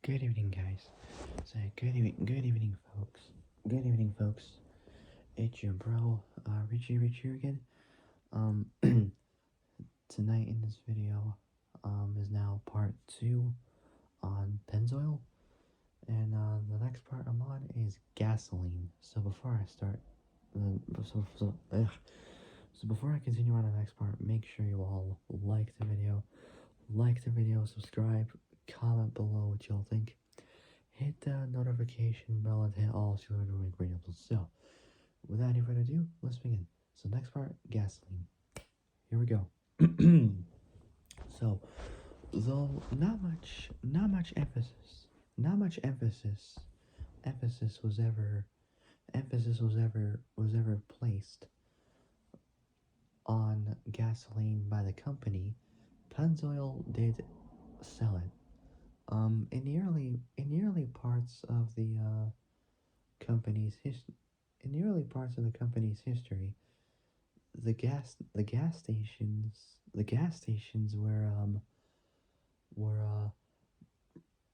Good evening, guys. Good evening, folks. Good evening, folks. It's your bro, Richie here again. Um, Tonight in this video, is now part 2 on Pennzoil, and the next part I'm on is gasoline. So before I start, so before I continue on the next part, make sure you all like the video, subscribe, comment below what y'all think. Hit the notification bell and hit all so you don't miss uploads. So, without any further ado, let's begin. So next part, gasoline. Here we go. So, though not much emphasis was ever placed on gasoline by the company, Pennzoil did sell it. In the early parts of the company's history, the gas stations were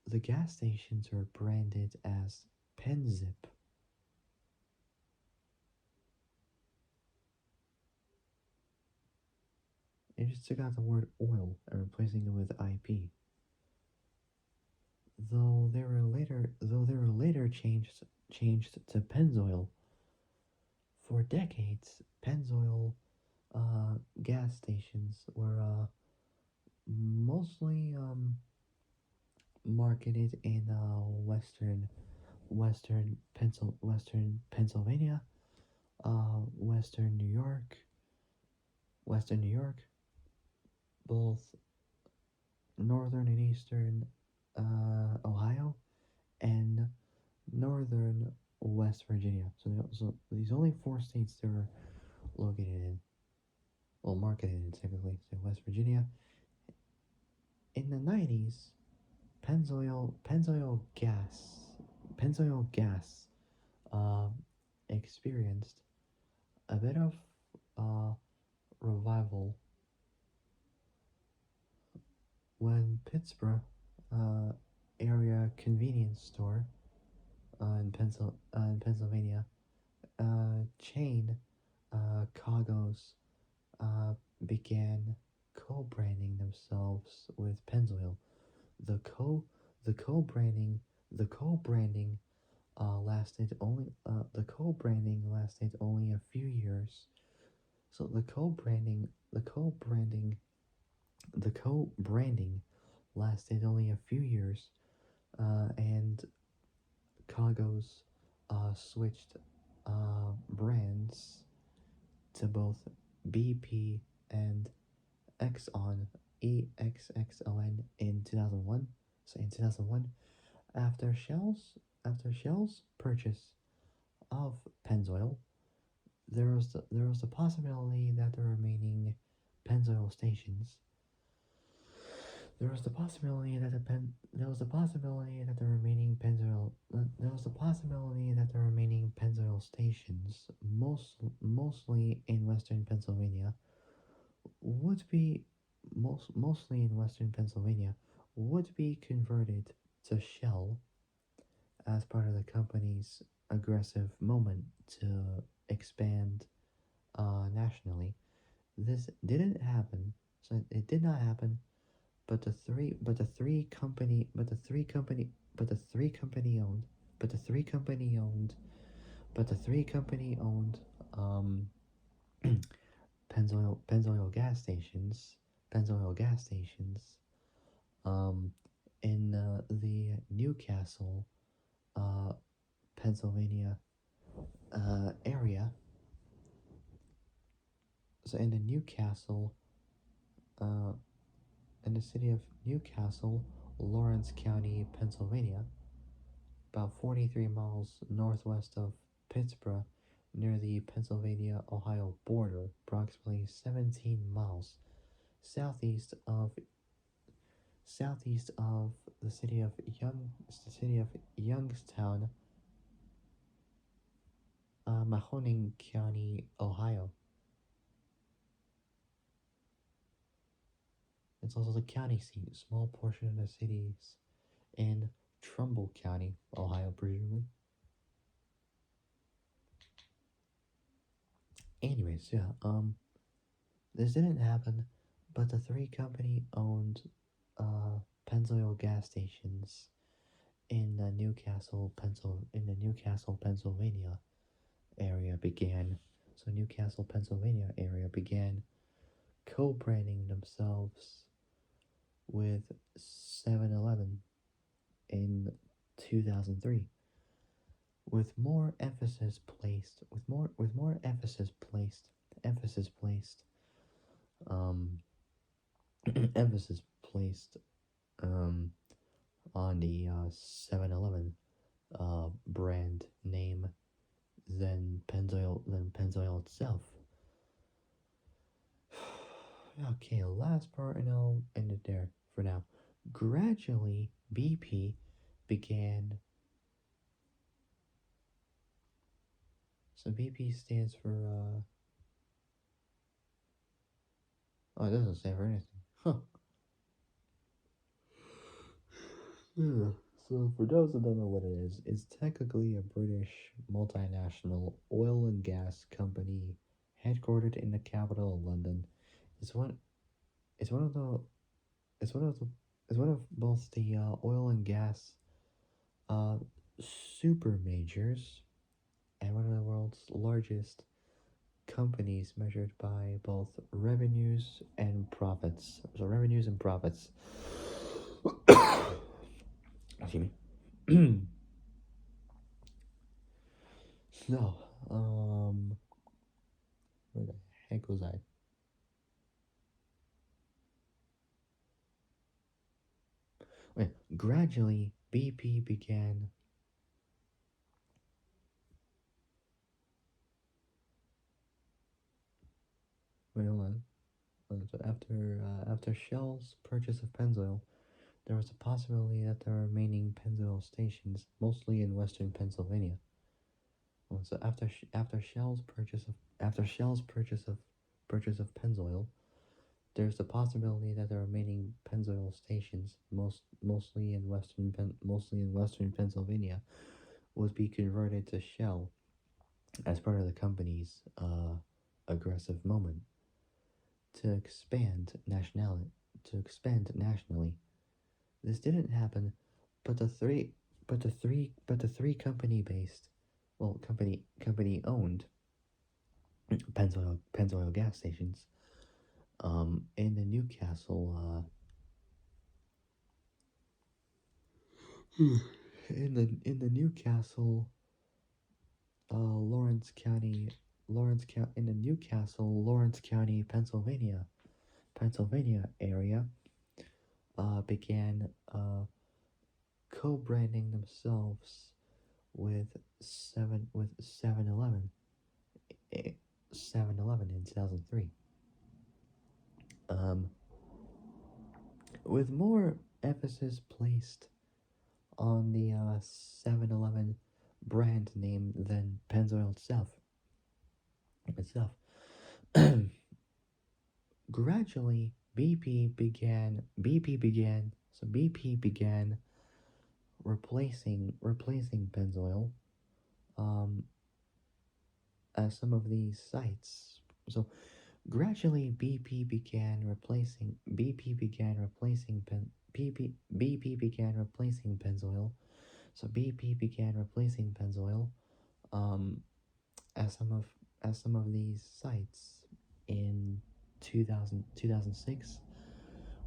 the gas stations were branded as Penzip. It just took out the word oil and replacing it with IP. Though they were later changed to Pennzoil. For decades, Pennzoil gas stations were mostly marketed in western Pennsylvania, western New York, both northern and eastern Ohio, and northern West Virginia. So these only 4 states they were located in, well, marketed in typically. So West Virginia. In the 90s, Pennzoil gas experienced a bit of revival when Pittsburgh area convenience store in Pennsylvania chain Cargos began co-branding themselves with Pennzoil. The co-branding lasted only a few years. So the co-branding lasted only a few years, and Cargos switched brands to both BP and Exxon, EXXON in 2001. So in 2001, after Shell's purchase of Pennzoil, there was the possibility that the remaining Pennzoil stations. There was the possibility that the remaining Pennzoil stations, mostly in western Pennsylvania, would be converted to Shell as part of the company's aggressive moment to expand nationally. This didn't happen, so it did not happen. But the three company owned Pennzoil gas stations in the Newcastle, Pennsylvania area. So in the city of Newcastle, Lawrence County, Pennsylvania, about 43 miles northwest of Pittsburgh, near the Pennsylvania-Ohio border, approximately 17 miles southeast of the city of Youngstown, Mahoning County, Ohio. It's also the county seat. A small portion of the cities in Trumbull County, Ohio, presumably. Anyways, yeah, this didn't happen, but the three company owned Pennzoil gas stations in the Newcastle, Pennsylvania area began. So Newcastle, Pennsylvania area began co-branding themselves with 7-Eleven in 2003, with more emphasis placed um emphasis placed um on the 7-Eleven brand name than Pennzoil itself. Okay, last part, and I'll end it there for now. Gradually, BP began. So BP stands for. Oh, it doesn't stand for anything. Huh. Yeah. So, for those that don't know what it is, it's technically a British multinational oil and gas company headquartered in the capital of London. It's one. It's one of the. It's one of the. It's one of both the oil and gas uh, super majors and one of the world's largest companies measured by both revenues and profits. So revenues and profits. Excuse me. So, where the heck was I? Wait, gradually, BP began. Wait, hold on. So after Shell's purchase of Pennzoil, there was a possibility that the remaining Pennzoil stations, mostly in western Pennsylvania. So after Shell's purchase of Pennzoil, there's the possibility that the remaining Pennzoil stations, mostly in western Pennsylvania, would be converted to Shell as part of the company's aggressive moment to expand nationally. This didn't happen, but the three company owned Pennzoil gas stations in the Newcastle in the Newcastle Lawrence County, Pennsylvania area began co-branding themselves with 7-Eleven 7-Eleven in 2003. With more emphasis placed on the 7-Eleven brand name than Pennzoil itself. Gradually, BP began replacing Pennzoil at some of these sites. So gradually, BP began replacing Pennzoil. So BP began replacing Pennzoil as some of these sites in 2006,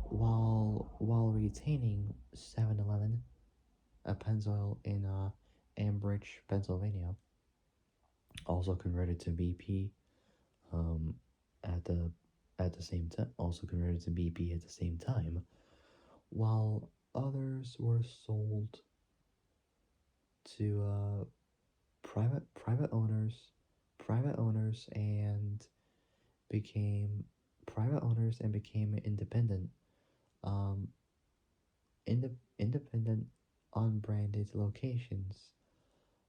while retaining 7-Eleven, a Pennzoil in Ambridge, Pennsylvania, also converted to BP at the same time, while others were sold to private owners and became independent independent unbranded locations.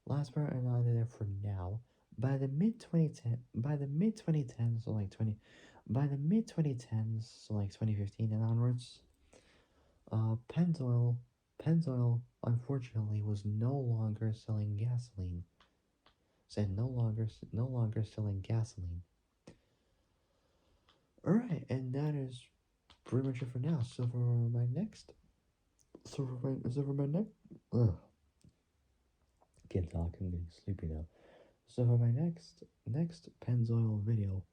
Last part, I'm not there for now. By the mid 2010s, so like 2015 and onwards, Pennzoil unfortunately was no longer selling gasoline. Said no longer selling gasoline. Alright, and that is pretty much it for now. So for my next ugh, can't talk, I'm getting sleepy now. So for my next Pennzoil video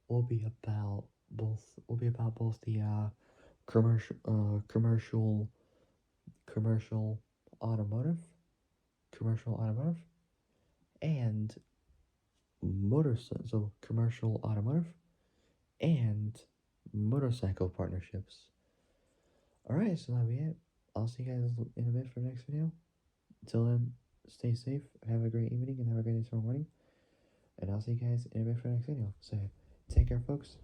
will be about both the commercial commercial automotive commercial automotive and commercial automotive and motorcycle partnerships. Alright, so that'll be it. I'll see you guys in a bit for the next video. Until then, stay safe, have a great evening, and have a great day tomorrow morning. And I'll see you guys in a bit for the next video. So, take care, folks.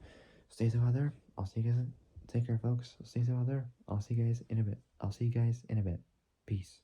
Stay safe out there. I'll see you guys. Take care, folks. Stay safe out there. I'll see you guys in a bit. Peace.